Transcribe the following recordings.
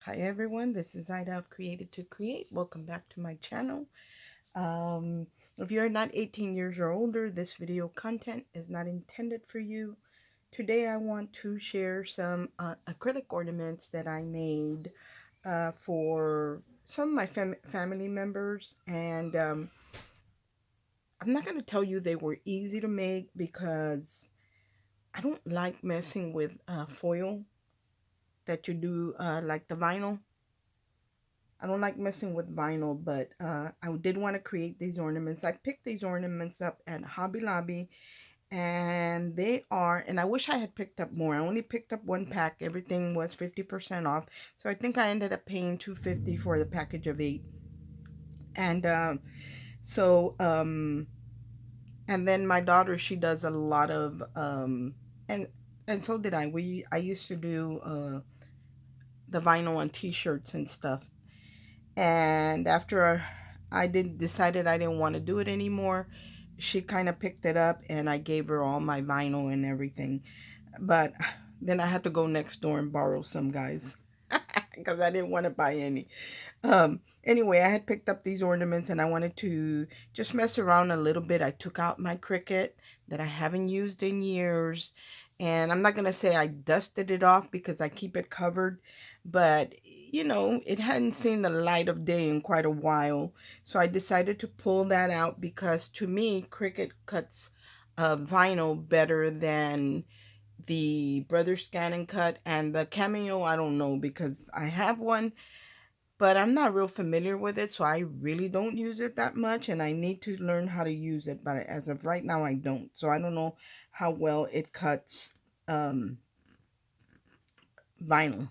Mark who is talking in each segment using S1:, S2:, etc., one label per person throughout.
S1: Hi everyone, this is Ida of Created to Create. Welcome back to my channel. Um, if you're not 18 years or older, this video content is not intended for you. Today I want to share some acrylic ornaments that I made for some of my family members. And I'm not going to tell you they were easy to make because I don't like messing with foil that you do like the vinyl. I don't like messing with vinyl, but I did want to create these ornaments. I picked these ornaments up at Hobby Lobby, and they are, and I wish I had picked up more. I only picked up one pack. Everything was 50% off. So I think I ended up paying $2.50 for the package of 8. And so, and then my daughter, she does a lot of, and and so did I. I used to do the vinyl on t-shirts and stuff. And after I decided I didn't want to do it anymore, she kind of picked it up and I gave her all my vinyl and everything. But then I had to go next door and borrow some, guys, because I didn't want to buy any. Anyway, I had picked up these ornaments and I wanted to just mess around a little bit. I took out my Cricut that I haven't used in years, and I'm not going to say I dusted it off because I keep it covered, but you know, it hadn't seen the light of day in quite a while. So I decided to pull that out because to me, Cricut cuts vinyl better than the Brother Scan and Cut, and the Cameo I don't know because I have one, but I'm not real familiar with it, so I really don't use it that much, and I need to learn how to use it, but as of right now I don't. So I don't know how well it cuts um vinyl,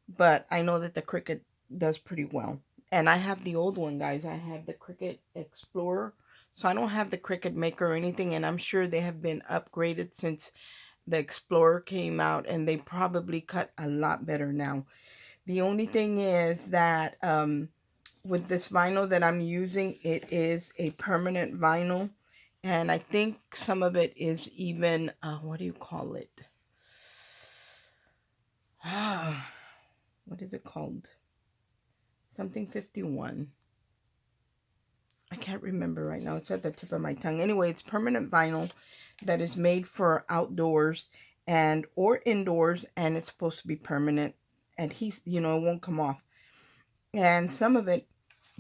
S1: but I know that the Cricut does pretty well. And I have the old one, guys. I have the Cricut Explorer. So I don't have the Cricut Maker or anything, and I'm sure they have been upgraded since the Explorer came out, and they probably cut a lot better now. The only thing is that with this vinyl that I'm using, it is a permanent vinyl. And I think some of it is even, what do you call it? Ah, what is it called? Something 51. I can't remember right now. It's at the tip of my tongue. Anyway, it's permanent vinyl that is made for outdoors and or indoors, and it's supposed to be permanent. And you know, it won't come off. And some of it,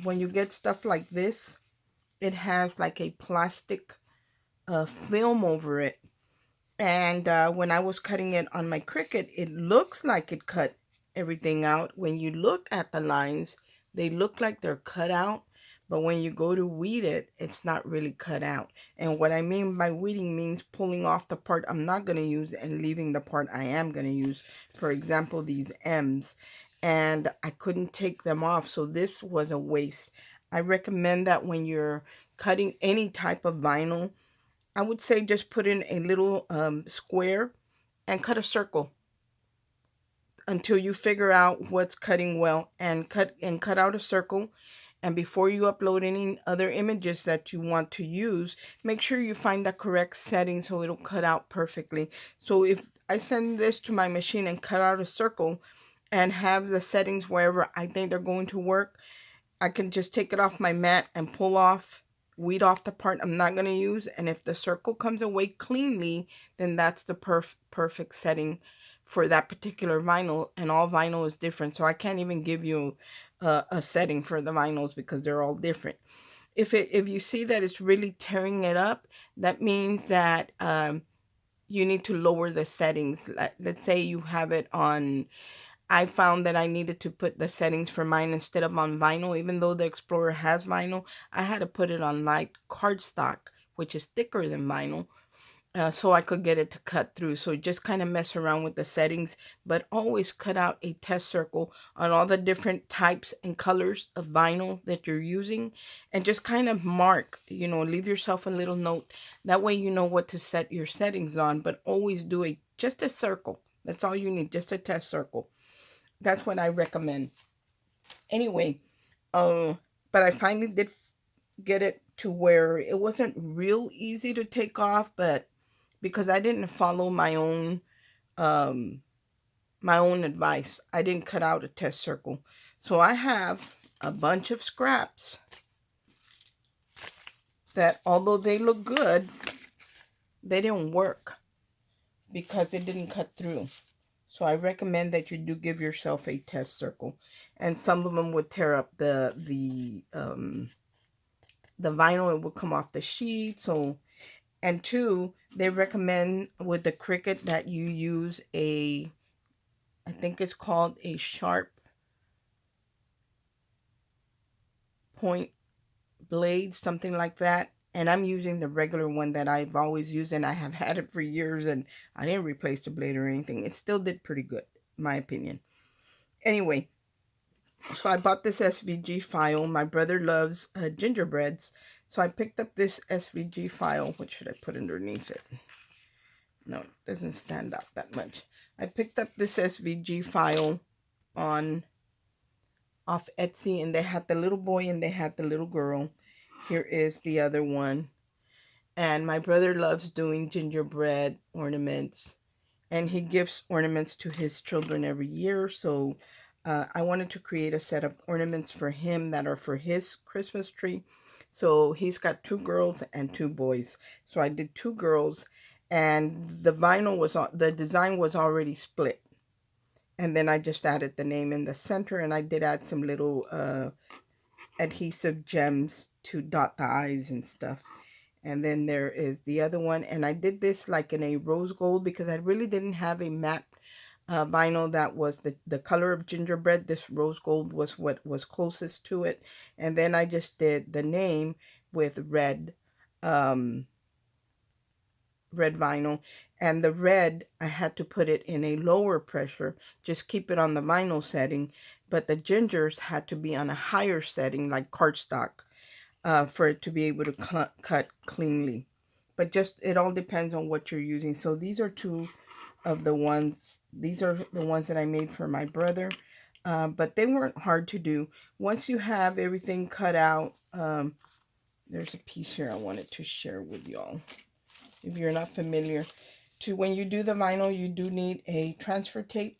S1: when you get stuff like this, it has like a plastic film over it. And when I was cutting it on my Cricut, it looks like it cut everything out. When you look at the lines, they look like they're cut out. But when you go to weed it, it's not really cut out. And what I mean by weeding means pulling off the part I'm not going to use and leaving the part I am going to use. For example, these M's. And I couldn't take them off, so this was a waste. I recommend that when you're cutting any type of vinyl, I would say just put in a little square and cut a circle until you figure out what's cutting well, and cut out a circle. And before you upload any other images that you want to use, make sure you find the correct setting so it'll cut out perfectly. So if I send this to my machine and cut out a circle and have the settings wherever I think they're going to work, I can just take it off my mat and weed off the part I'm not going to use. And if the circle comes away cleanly, then that's the perfect setting for that particular vinyl. And all vinyl is different. So I can't even give you a setting for the vinyls because they're all different. If you see that it's really tearing it up, that means that you need to lower the settings. Let's say you have it on, I found that I needed to put the settings for mine instead of on vinyl. Even though the Explorer has vinyl, I had to put it on light cardstock, which is thicker than vinyl, so I could get it to cut through. So just kind of mess around with the settings, but always cut out a test circle on all the different types and colors of vinyl that you're using, and just kind of mark, you know, leave yourself a little note. That way you know what to set your settings on, but always do just a circle. That's all you need, just a test circle. That's what I recommend. Anyway, uh, but I finally did get it to where it wasn't real easy to take off, but because I didn't follow my own um my own advice. I didn't cut out a test circle. So I have a bunch of scraps that, although they look good, they didn't work because it didn't cut through. So I recommend that you do give yourself a test circle. And some of them would tear up the vinyl. It would come off the sheet. So, and two, they recommend with the Cricut that you use a, I think it's called a sharp point blade, something like that. And I'm using the regular one that I've always used, and I have had it for years, and I didn't replace the blade or anything. It still did pretty good, in my opinion. Anyway, so I bought this SVG file. My brother loves gingerbreads, so I picked up this SVG file. What should I put underneath it? No, it doesn't stand out that much. I picked up this SVG file off Etsy, and they had the little boy and they had the little girl. Here is the other one. And my brother loves doing gingerbread ornaments, and he gives ornaments to his children every year. So I wanted to create a set of ornaments for him that are for his Christmas tree. So he's got 2 girls and 2 boys. So I did 2 girls, and the the design was already split. And then I just added the name in the center, and I did add some little adhesive gems to dot the eyes and stuff. And then there is the other one, and I did this like in a rose gold because I really didn't have a matte vinyl that was the color of gingerbread. This rose gold was what was closest to it. And then I just did the name with red red vinyl, and the red I had to put it in a lower pressure, just keep it on the vinyl setting, but the gingers had to be on a higher setting like cardstock for it to be able to cut cleanly. But just, it all depends on what you're using. So these are two of the ones, these are the ones that I made for my brother, but they weren't hard to do. Once you have everything cut out, there's a piece here I wanted to share with y'all. If you're not familiar, when you do the vinyl, you do need a transfer tape.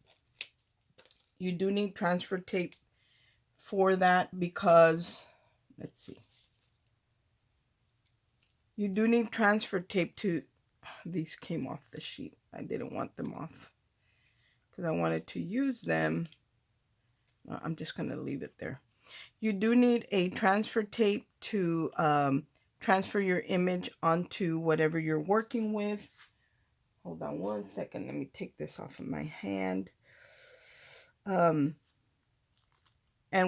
S1: You do need transfer tape for that because, let's see. You do need transfer tape to, these came off the sheet. I didn't want them off because I wanted to use them. I'm just going to leave it there. You do need a transfer tape to transfer your image onto whatever you're working with. Hold on one second. Let me take this off of my hand. And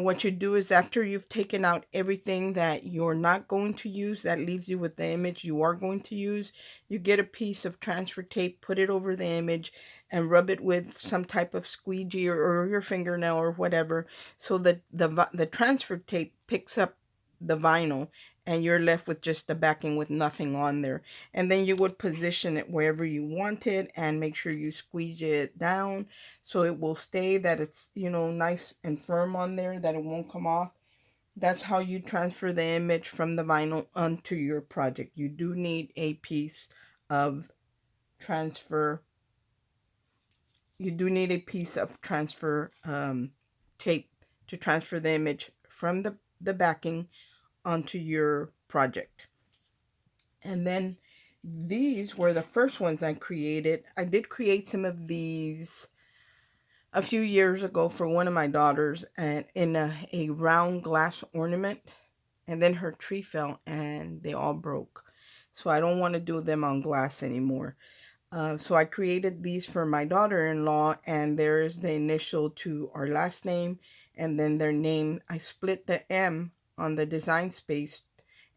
S1: what you do is, after you've taken out everything that you're not going to use, that leaves you with the image you are going to use, you get a piece of transfer tape, put it over the image, and rub it with some type of squeegee or your fingernail or whatever, so that the transfer tape picks up the vinyl and you're left with just the backing with nothing on there. And then you would position it wherever you want it and make sure you squeeze it down so it will stay, that it's, you know, nice and firm on there, that it won't come off. That's how you transfer the image from the vinyl onto your project. You do need a piece of transfer. You do need a piece of transfer tape to transfer the image from the backing onto your project. And then these were the first ones I created. I did create some of these a few years ago for one of my daughters, and in a round glass ornament, and then her tree fell and they all broke. So I don't want to do them on glass anymore. So I created these for my daughter-in-law, and there's the initial to our last name, and then their name. I split the M on the design space,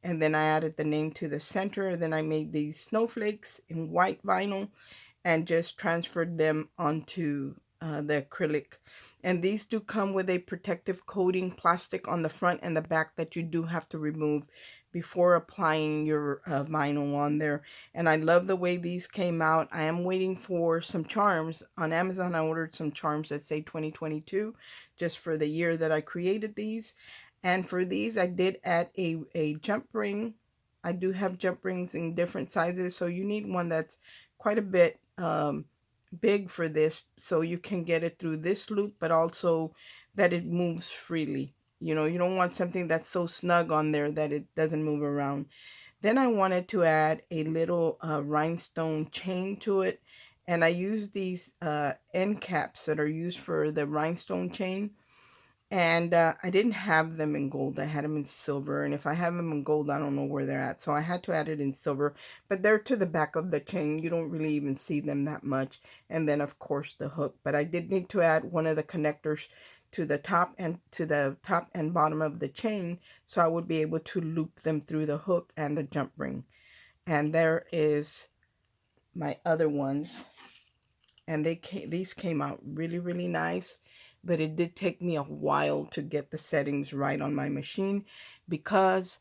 S1: and then I added the name to the center. Then I made these snowflakes in white vinyl and just transferred them onto the acrylic. And these do come with a protective coating plastic on the front and the back that you do have to remove before applying your vinyl on there. And I love the way these came out. I am waiting for some charms. On Amazon, I ordered some charms that say 2022, just for the year that I created these. And for these, I did add a jump ring. I do have jump rings in different sizes, so you need one that's quite a bit big for this, so you can get it through this loop, but also that it moves freely. You know, you don't want something that's so snug on there that it doesn't move around. Then I wanted to add a little rhinestone chain to it. And I used these end caps that are used for the rhinestone chain. And I didn't have them in gold. I had them in silver. And if I have them in gold, I don't know where they're at. So I had to add it in silver. But they're to the back of the chain. You don't really even see them that much. And then, of course, the hook. But I did need to add one of the connectors to the top and bottom of the chain, so I would be able to loop them through the hook and the jump ring. And there is my other ones, and these came out really, really nice. But it did take me a while to get the settings right on my machine, because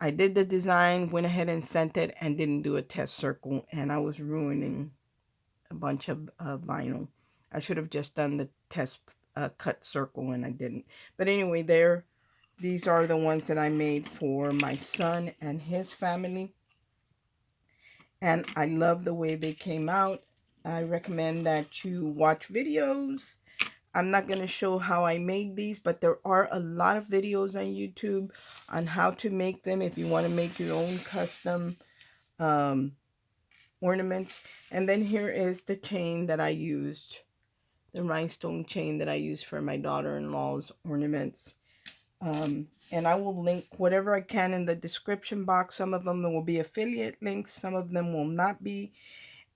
S1: I did the design, went ahead and sent it, and didn't do a test circle, and I was ruining a bunch of vinyl. I should have just done the test cut circle, and I didn't. But anyway, these are the ones that I made for my son and his family. And I love the way they came out. I recommend that you watch videos. I'm not going to show how I made these, but there are a lot of videos on YouTube on how to make them if you want to make your own custom ornaments. And then here is the chain that I used, the rhinestone chain that I used for my daughter-in-law's ornaments. And I will link whatever I can in the description box. Some of them will be affiliate links, some of them will not be.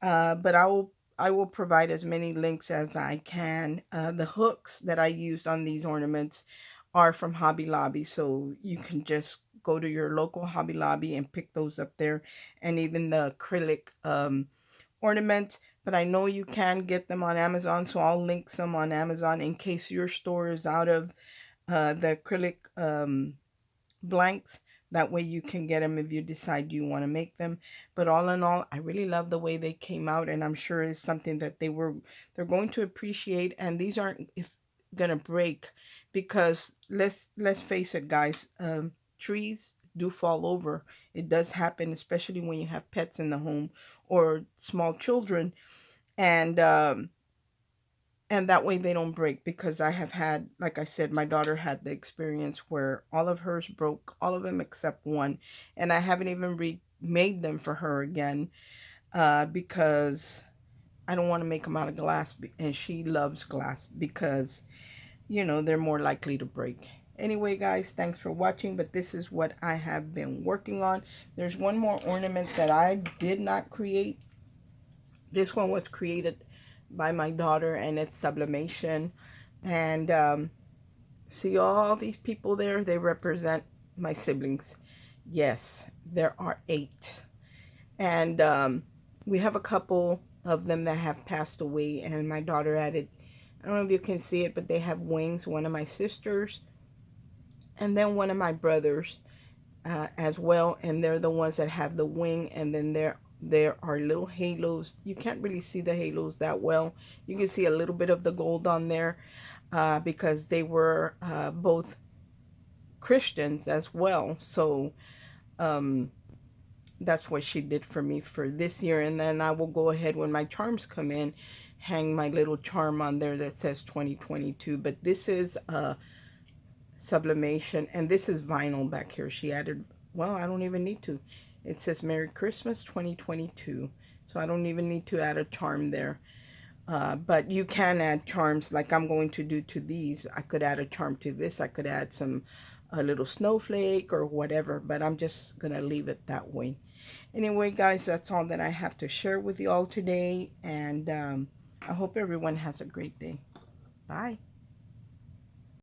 S1: But I will provide as many links as I can. The hooks that I used on these ornaments are from Hobby Lobby, so you can just go to your local Hobby Lobby and pick those up there. And even the acrylic ornaments, but I know you can get them on Amazon, so I'll link some on Amazon in case your store is out of the acrylic blanks. That way you can get them if you decide you want to make them. But all in all, I really love the way they came out, and I'm sure it's something that they're going to appreciate. And these aren't gonna break, because let's face it, guys, trees do fall over. It does happen, especially when you have pets in the home or small children. And that way they don't break, because I have had, like I said, my daughter had the experience where all of hers broke, all of them except one, and I haven't even remade them for her again, because I don't want to make them out of glass, and she loves glass because, you know, they're more likely to break. Anyway, guys, thanks for watching, but this is what I have been working on. There's one more ornament that I did not create. This one was created by my daughter, and it's sublimation. And see all these people there? They represent my siblings. Yes, there are 8. And we have a couple of them that have passed away, and my daughter added, I don't know if you can see it, but they have wings. One of my sisters, and then one of my brothers as well, and they're the ones that have the wing. And then there are little halos. You can't really see the halos that well. You can see a little bit of the gold on there, because they were both Christians as well. So that's what she did for me for this year. And then I will go ahead, when my charms come in, hang my little charm on there that says 2022. But this is sublimation, and this is vinyl back here. She added, well, I don't even need to. It says Merry Christmas 2022, so I don't even need to add a charm there. But you can add charms like I'm going to do to these. I could add a charm to this. I could add a little snowflake or whatever, but I'm just gonna leave it that way. Anyway, guys, that's all that I have to share with you all today, and I hope everyone has a great day. Bye.